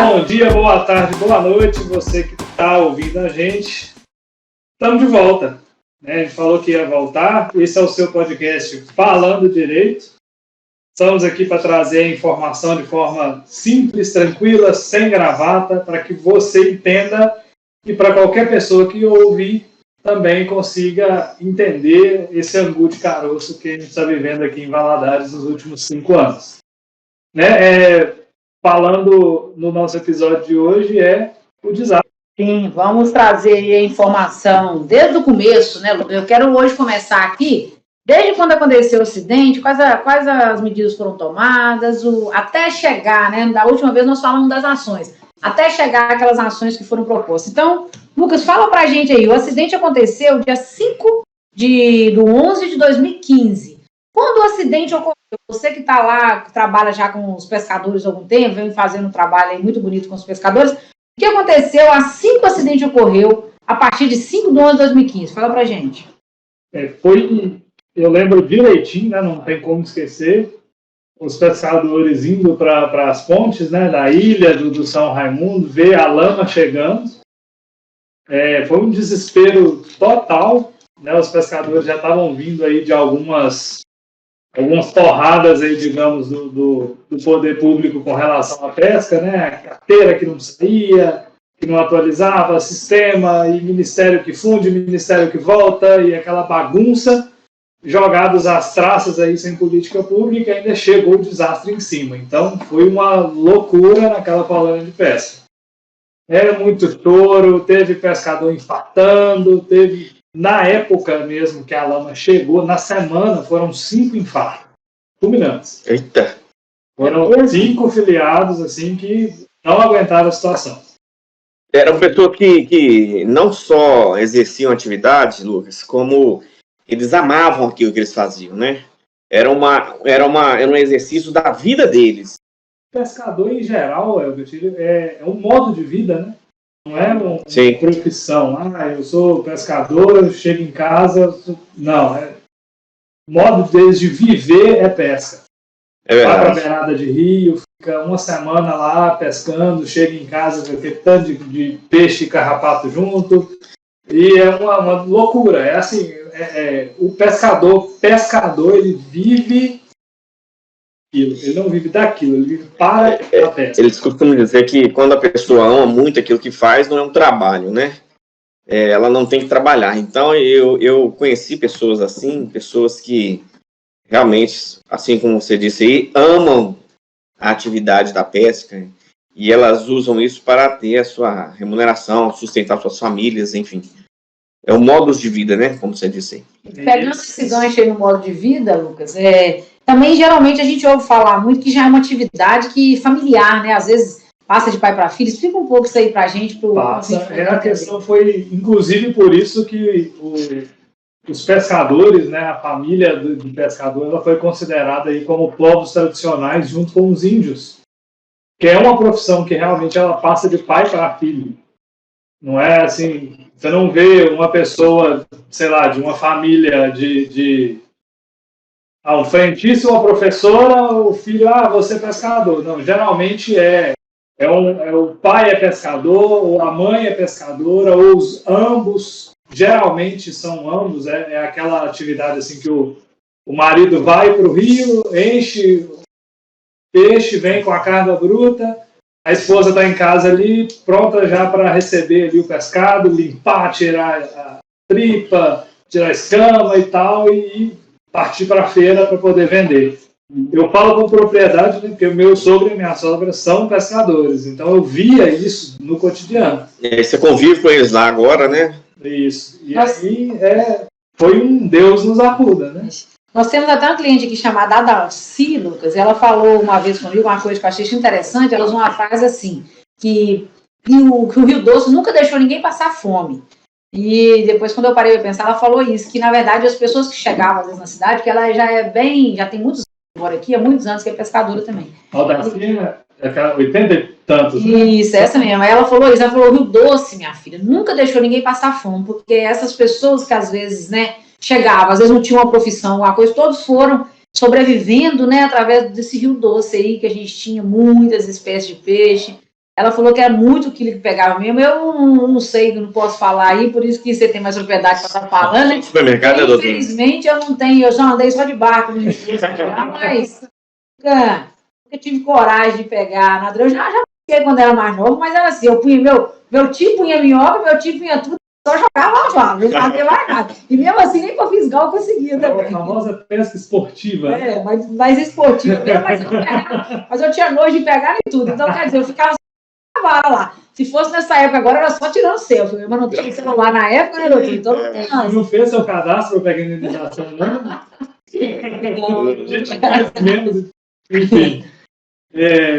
Bom dia, boa tarde, boa noite, você que está ouvindo a gente. Estamos de volta. A gente falou que ia voltar. Esse é o seu podcast Falando Direito. Estamos aqui para trazer a informação de forma simples, tranquila, sem gravata, para que você entenda e para qualquer pessoa que ouvir também consiga entender esse angu de caroço que a gente está vivendo aqui em Valadares nos últimos 5 anos. Falando no nosso episódio de hoje é o desastre. Sim, vamos trazer a informação desde o começo, né, Lu? Eu quero hoje começar aqui, desde quando aconteceu o acidente, quais as medidas foram tomadas, até chegar, né, da última vez nós falamos das ações, até chegar aquelas ações que foram propostas. Então, Lucas, fala pra gente aí, o acidente aconteceu dia 5 de 11 de 2015. Quando o acidente ocorreu, você que está lá, que trabalha já com os pescadores há algum tempo, vem fazendo um trabalho aí muito bonito com os pescadores, o que aconteceu assim que o acidente ocorreu, a partir de 5 de 11 de 2015? Fala pra gente. Eu lembro direitinho, né, não tem como esquecer, os pescadores indo para as pontes, né, da ilha do São Raimundo, ver a lama chegando. Foi um desespero total, né, os pescadores já estavam vindo aí de algumas porradas aí, digamos, do poder público com relação à pesca, né? A carteira que não saía, que não atualizava, sistema, e ministério que funde, ministério que volta, e aquela bagunça, jogados às traças aí sem política pública, ainda chegou o desastre em cima. Então, foi uma loucura naquela colônia de pesca. Era muito touro, teve pescador infartando, teve... Na época mesmo que a lama chegou, na semana, foram 5 infartos fulminantes. Eita! Foram 5 filiados, assim, que não aguentaram a situação. Eram pessoas que não só exerciam atividades, Lucas, como eles amavam aquilo que eles faziam, né? Era um exercício da vida deles. Pescador, em geral, é um modo de vida, né? Não é uma profissão. Eu sou pescador, eu chego em casa... Não, o modo deles de viver é pesca. Vai para a beirada de rio, fica uma semana lá pescando, chega em casa com aquele tanto de peixe e carrapato junto, e é uma loucura. É assim, o pescador, ele vive aquilo, ele não vive daquilo, ele vive para a pesca. Eles costumam dizer que quando a pessoa ama muito aquilo que faz, não é um trabalho, né? Ela não tem que trabalhar. Então, eu conheci pessoas assim, pessoas que realmente, assim como você disse aí, amam a atividade da pesca e elas usam isso para ter a sua remuneração, sustentar suas famílias, enfim. É um modo de vida, né? Como você disse aí. Pegando esse gancho aí no modo de vida, Lucas, também geralmente a gente ouve falar muito que já é uma atividade familiar, né? Às vezes passa de pai para filho. Explica um pouco isso aí para a gente. A questão foi, inclusive, por isso que os pescadores, né, a família do pescador, ela foi considerada aí como povos tradicionais junto com os índios, que é uma profissão que realmente ela passa de pai para filho. Não é assim, você não vê uma pessoa, sei lá, de uma família um frentista, uma professora, o filho, você é pescador. Não, geralmente o pai é pescador, ou a mãe é pescadora, ou ambos, geralmente são ambos, é aquela atividade assim que o marido vai para o rio, enche peixe, vem com a carga bruta, a esposa está em casa ali, pronta já para receber ali o pescado, limpar, tirar a tripa, tirar a escama e tal, e partir para a feira para poder vender. Eu falo com propriedade, né, porque o meu sogro e minha sogra são pescadores, então eu via isso no cotidiano. Você convive com eles lá agora, né? Isso. E aí foi um Deus nos acuda, né? Nós temos até uma cliente aqui chamada Adalci, Lucas, ela falou uma vez comigo uma coisa que eu achei interessante, ela usou uma frase assim, que o Rio Doce nunca deixou ninguém passar fome. E depois, quando eu parei para pensar, ela falou isso, que na verdade as pessoas que chegavam às vezes na cidade, que ela já tem muitos anos agora aqui, há muitos anos que é pescadora também. É 80 e tantos. Né? Isso, essa mesmo. Aí ela falou isso, ela falou, o Rio Doce, minha filha, nunca deixou ninguém passar fome, porque essas pessoas que às vezes, né, chegavam, às vezes não tinham uma profissão, uma coisa, todos foram sobrevivendo, né, através desse Rio Doce aí, que a gente tinha muitas espécies de peixe, ela falou que era muito quilo que pegava mesmo. Eu não sei, não posso falar aí, por isso que você tem mais propriedade para estar falando. Né? Supermercado, doutor? Infelizmente, eu não tenho, eu já andei só de barco no início, mas nunca tive coragem de pegar na eu já peguei quando era mais novo, mas era assim, eu punha meu tio punha minhoca, meu tio punha tudo, só jogava a vara, não fazia mais nada. E mesmo assim, nem para fisgar eu conseguia também. A famosa pesca esportiva. Mais esportiva mesmo, mas eu não pegava. Mas eu tinha nojo de pegar em tudo. Então, quer dizer, eu ficava só na vara lá. Se fosse nessa época agora, era só tirando selfie, mas não tinha celular na época, né, doutor? Então não tem nada. Não fez seu cadastro para pegar indenização, não? Menos, enfim.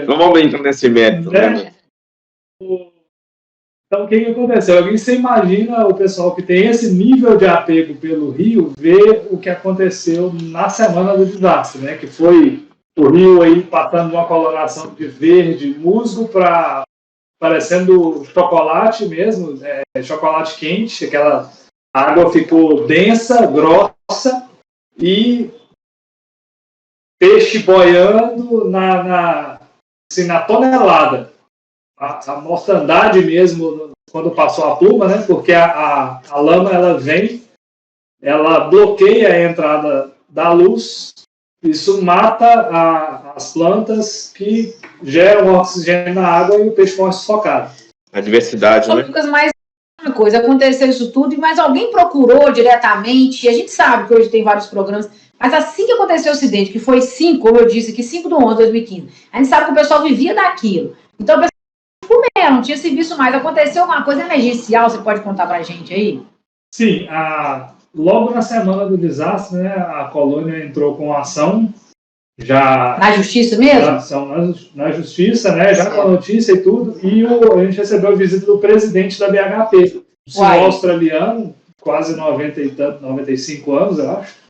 Não vamos entrar nesse mérito, né? Então, o que aconteceu? Alguém você imagina o pessoal que tem esse nível de apego pelo rio ver o que aconteceu na semana do desastre, né? Que foi o rio aí passando uma coloração de verde musgo para parecendo chocolate mesmo, chocolate quente, aquela água ficou densa, grossa e peixe boiando assim, na tonelada. A mortandade mesmo quando passou a pluma, né? Porque a lama ela vem, ela bloqueia a entrada da luz, isso mata as plantas que geram oxigênio na água e o peixe morre sufocado. A diversidade, né? Lucas, mas uma coisa, aconteceu isso tudo, mas alguém procurou diretamente, a gente sabe que hoje tem vários programas, mas assim que aconteceu o acidente, que foi 5, como eu disse aqui, 5/11/2015, a gente sabe que o pessoal vivia daquilo. Então, o pessoal não tinha serviço mais. Aconteceu uma coisa emergencial, você pode contar pra gente aí? Sim, logo na semana do desastre, né, a colônia entrou com ação, já... Na justiça mesmo? Ação na justiça, né, já com a notícia e tudo, e a gente recebeu a visita do presidente da BHP, um senhor australiano, quase 95 anos, eu acho.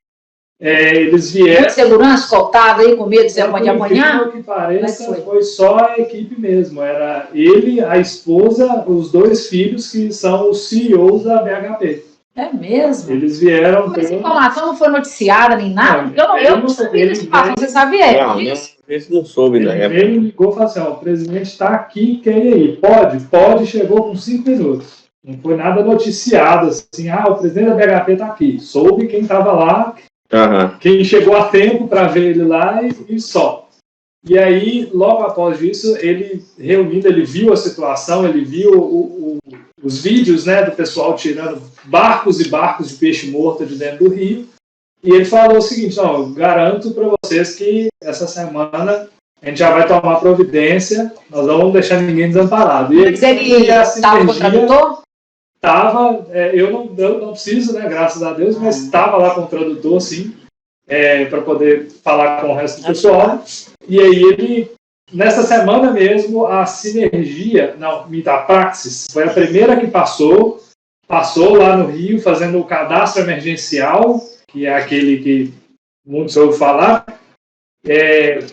Eles vieram... Muito segurança, escoltado aí, com medo de amanhã? O que pareça, foi só a equipe mesmo. Era ele, a esposa, os 2 filhos que são os CEOs da BHP. É mesmo? Eles vieram... Mas essa informação não foi noticiada nem nada? Eu não sabia dessa informação, você sabia? Não, esse não soube na época. Ele ligou e falou assim, o presidente está aqui, quer ir aí. Pode, chegou com 5 minutos. Não foi nada noticiado, assim, o presidente da BHP está aqui. Soube quem estava lá... Quem chegou a tempo para ver ele lá e só. E aí, logo após isso, ele viu a situação, ele viu os vídeos, né, do pessoal tirando barcos e barcos de peixe morto de dentro do rio, e ele falou o seguinte, eu garanto para vocês que essa semana a gente já vai tomar providência, nós não vamos deixar ninguém desamparado. Mas ele estava com o tradutor? Estava, eu não preciso, né, graças a Deus, mas estava lá com o tradutor, sim, para poder falar com o resto do pessoal. E aí ele, nessa semana mesmo, a Praxis foi a primeira que passou lá no Rio, fazendo o cadastro emergencial, que é aquele que muitos ouvem falar,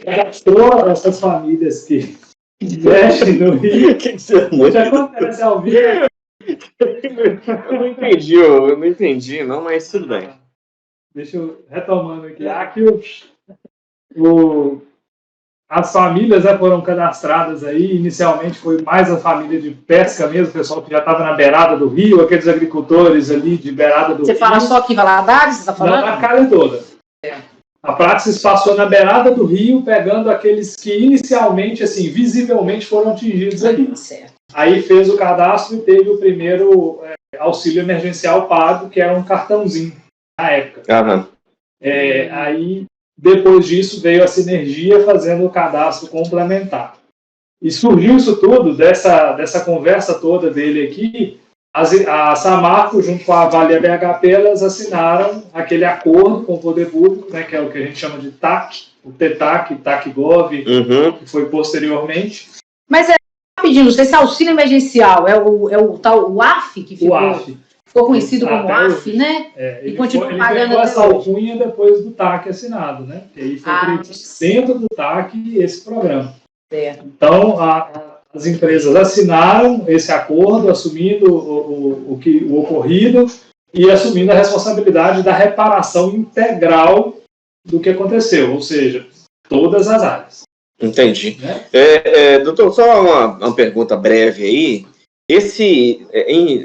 cadastrou essas famílias que mexem no Rio. Que acontece ao vivo. Eu não entendi, mas tudo bem. Deixa eu retomando aqui. Aqui as famílias foram cadastradas aí. Inicialmente foi mais a família de pesca mesmo, o pessoal que já estava na beirada do rio, aqueles agricultores ali de beirada do rio. Você fala só aqui Valadares, você está falando? Não, a calha toda. A Praxis passou na beirada do rio, pegando aqueles que inicialmente, assim, visivelmente foram atingidos ali. Certo. Aí fez o cadastro e teve o primeiro auxílio emergencial pago, que era um cartãozinho na época. Aí, depois disso, veio a Sinergia fazendo o cadastro complementar. E surgiu isso tudo, dessa conversa toda dele aqui, a Samarco, junto com a Vale BHP, elas assinaram aquele acordo com o poder público, né, que é o que a gente chama de TAC, o TETAC, TAC-GOV, que foi posteriormente. Mas rapidinho, esse auxílio emergencial é o tal UAF que ficou conhecido como UAF, né? E continua pagando essa alcunha depois do TAC assinado, né? E aí foi dentro do TAC esse programa. Certo. Então, as empresas assinaram esse acordo, assumindo o ocorrido e assumindo a responsabilidade da reparação integral do que aconteceu, ou seja, todas as áreas. Entendi. Né? Doutor, só uma pergunta breve aí.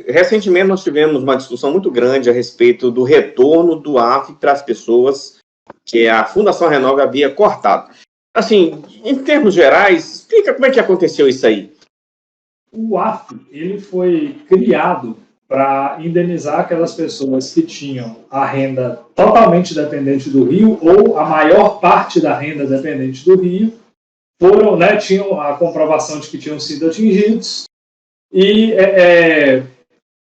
Recentemente nós tivemos uma discussão muito grande a respeito do retorno do AF para as pessoas que a Fundação Renove havia cortado. Assim, em termos gerais, explica como é que aconteceu isso aí. O AF, ele foi criado para indenizar aquelas pessoas que tinham a renda totalmente dependente do Rio ou a maior parte da renda dependente do Rio, tinham a comprovação de que tinham sido atingidos e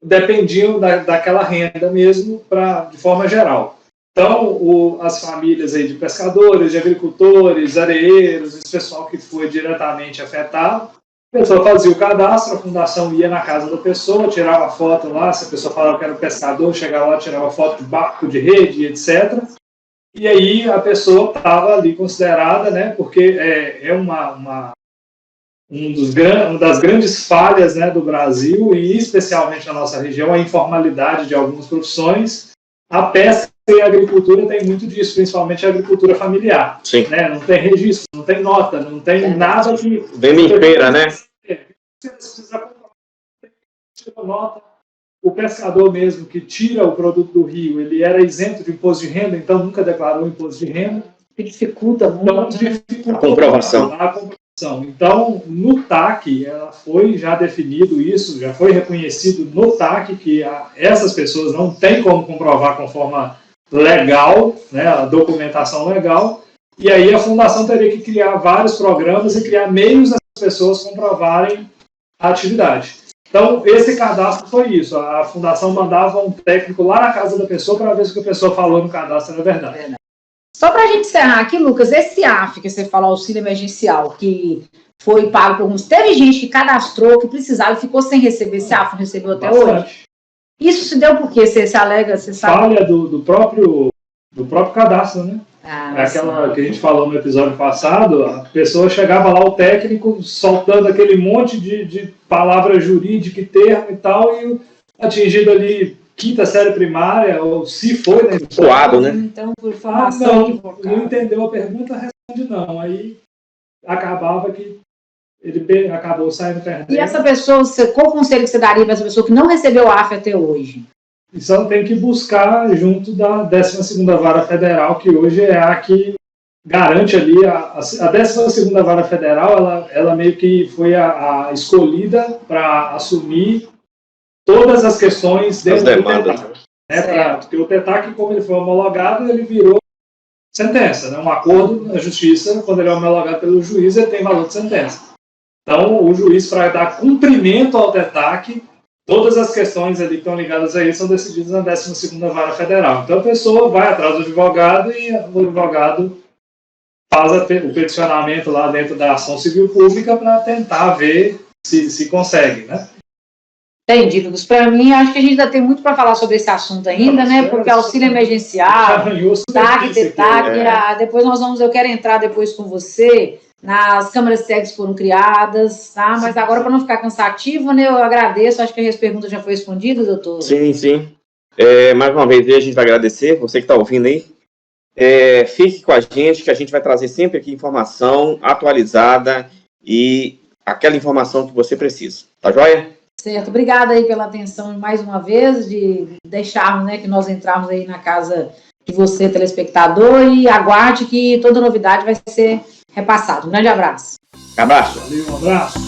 dependiam daquela renda mesmo de forma geral. Então, as famílias aí de pescadores, de agricultores, areeiros, esse pessoal que foi diretamente afetado, a pessoa fazia o cadastro, a fundação ia na casa da pessoa, tirava foto lá, se a pessoa falava que era pescador, chegava lá, tirava foto de barco, de rede, etc. E aí a pessoa estava ali considerada, né, porque uma das grandes falhas, né, do Brasil, e especialmente na nossa região, a informalidade de algumas profissões. A pesca e a agricultura tem muito disso, principalmente a agricultura familiar. Sim. Né? Não tem registro, não tem nota, não tem nada que... Vem inteira, né? Você precisa comprar nota. O pescador mesmo que tira o produto do rio, ele era isento de imposto de renda, então nunca declarou imposto de renda. Que dificulta muito. Então, dificulta a comprovação. Então, no TAC, foi já definido isso, já foi reconhecido no TAC que essas pessoas não têm como comprovar com forma legal, né, a documentação legal, e aí a Fundação teria que criar vários programas e criar meios das pessoas comprovarem a atividade. Então, esse cadastro foi isso. A Fundação mandava um técnico lá na casa da pessoa para ver se o que a pessoa falou no cadastro era verdade. Só para a gente encerrar aqui, Lucas, esse AF que você falou, auxílio emergencial, que foi pago por alguns, teve gente que cadastrou, que precisava e ficou sem receber esse AF, não recebeu até hoje? Isso se deu por quê? Você alega, você sabe? Falha do próprio cadastro, né? Aquela que a gente falou no episódio passado, a pessoa chegava lá, o técnico, soltando aquele monte de palavra jurídica e termo e tal, e atingido ali quinta série primária, ou se foi, né? Suado, né? Então, por informação não entendeu a pergunta, responde não. Aí acabava que ele acabou saindo perdendo. E essa pessoa, qual conselho que você daria para essa pessoa que não recebeu o AF até hoje? Isso ela tem que buscar junto da 12ª Vara Federal, que hoje é a que garante ali, a 12ª Vara Federal, ela meio que foi a escolhida para assumir todas as questões dentro do TETAC. Porque o TETAC, como ele foi homologado, ele virou sentença, né? Um acordo na justiça, quando ele é homologado pelo juiz, ele tem valor de sentença. Então, o juiz, para dar cumprimento ao TETAC, todas as questões ali que estão ligadas a ele são decididas na 12ª Vara Federal. Então, a pessoa vai atrás do advogado e o advogado faz o peticionamento lá dentro da ação civil pública para tentar ver se consegue, né? Entendi, Lucas. Para mim, acho que a gente ainda tem muito para falar sobre esse assunto ainda, né? Porque auxílio emergencial, TAC, TETAC, depois eu quero entrar depois com você nas câmaras cegas foram criadas, tá? Mas agora, para não ficar cansativo, né, eu agradeço, acho que as perguntas já foram respondidas, doutor. Sim. Mais uma vez, a gente vai agradecer, você que está ouvindo aí. Fique com a gente, que a gente vai trazer sempre aqui informação atualizada e aquela informação que você precisa. Tá joia? Certo. Obrigada aí pela atenção mais uma vez, de deixarmos, né, que nós entrarmos aí na casa de você, telespectador, e aguarde que toda novidade vai ser repassada. Um grande abraço. Abraço. Valeu, um abraço.